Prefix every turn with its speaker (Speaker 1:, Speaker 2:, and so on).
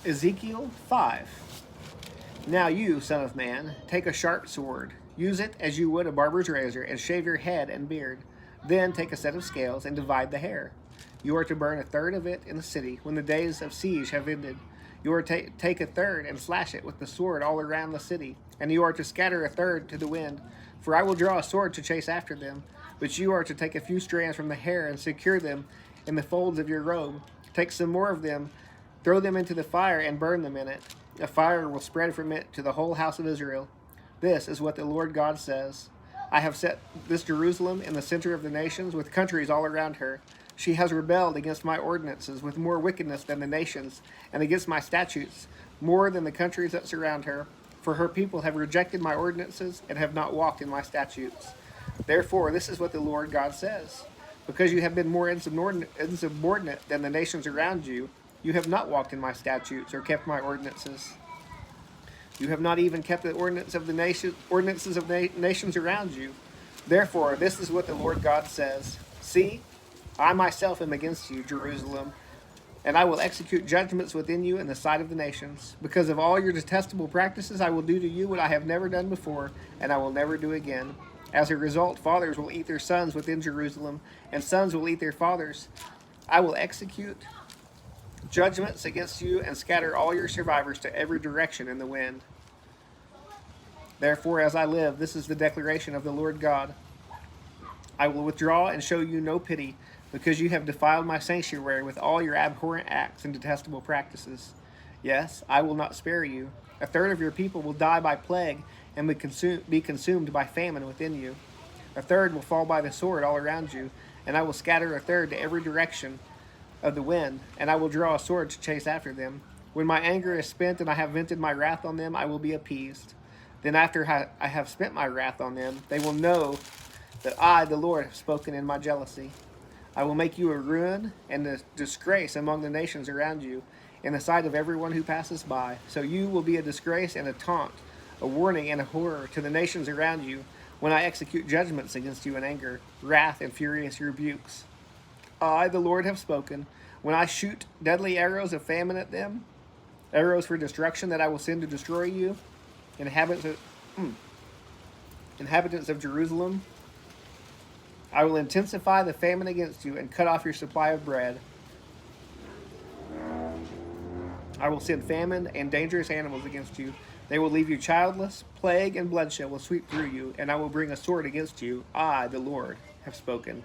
Speaker 1: Ezekiel 5. Now you, son of man, take a sharp sword, use it as you would a barber's razor, and shave your head and beard. Then take a set of scales and divide the hair. You are to burn a third of it in the city when the days of siege have ended. You are to take a third and slash it with the sword all around the city, and you are to scatter a third to the wind. For I will draw a sword to chase after them. But you are to take a few strands from the hair and secure them in the folds of your robe. Take some more of them, throw them into the fire, and burn them in it. A fire will spread from it to the whole house of Israel. This is what the Lord God says. I have set this Jerusalem in the center of the nations, with countries all around her. She has rebelled against my ordinances with more wickedness than the nations, and against my statutes more than the countries that surround her. For her people have rejected my ordinances and have not walked in my statutes. Therefore, this is what the Lord God says. Because you have been more insubordinate than the nations around you, you have not walked in my statutes or kept my ordinances. You have not even kept the ordinances of the nations around you. Therefore, this is what the Lord God says. See, I myself am against you, Jerusalem, and I will execute judgments within you in the sight of the nations. Because of all your detestable practices, I will do to you what I have never done before, and I will never do again. As a result, fathers will eat their sons within Jerusalem, and sons will eat their fathers. I will execute judgments against you and scatter all your survivors to every direction in the wind. Therefore, as I live, this is the declaration of the Lord God. I will withdraw and show you no pity, because you have defiled my sanctuary with all your abhorrent acts and detestable practices. Yes, I will not spare you. A third of your people will die by plague and be consumed by famine within you. A third will fall by the sword all around you, and I will scatter a third to every direction of the wind, and I will draw a sword to chase after them. When my anger is spent and I have vented my wrath on them, I will be appeased. Then after I have spent my wrath on them, they will know that I, the Lord, have spoken in my jealousy. I will make you a ruin and a disgrace among the nations around you, in the sight of everyone who passes by. So you will be a disgrace and a taunt, a warning and a horror to the nations around you, when I execute judgments against you in anger, wrath, and furious rebukes. I, the Lord, have spoken. When I shoot deadly arrows of famine at them, arrows for destruction that I will send to destroy you, inhabitants of Jerusalem, I will intensify the famine against you and cut off your supply of bread. I will send famine and dangerous animals against you. They will leave you childless. Plague and bloodshed will sweep through you, and I will bring a sword against you. I, the Lord, have spoken.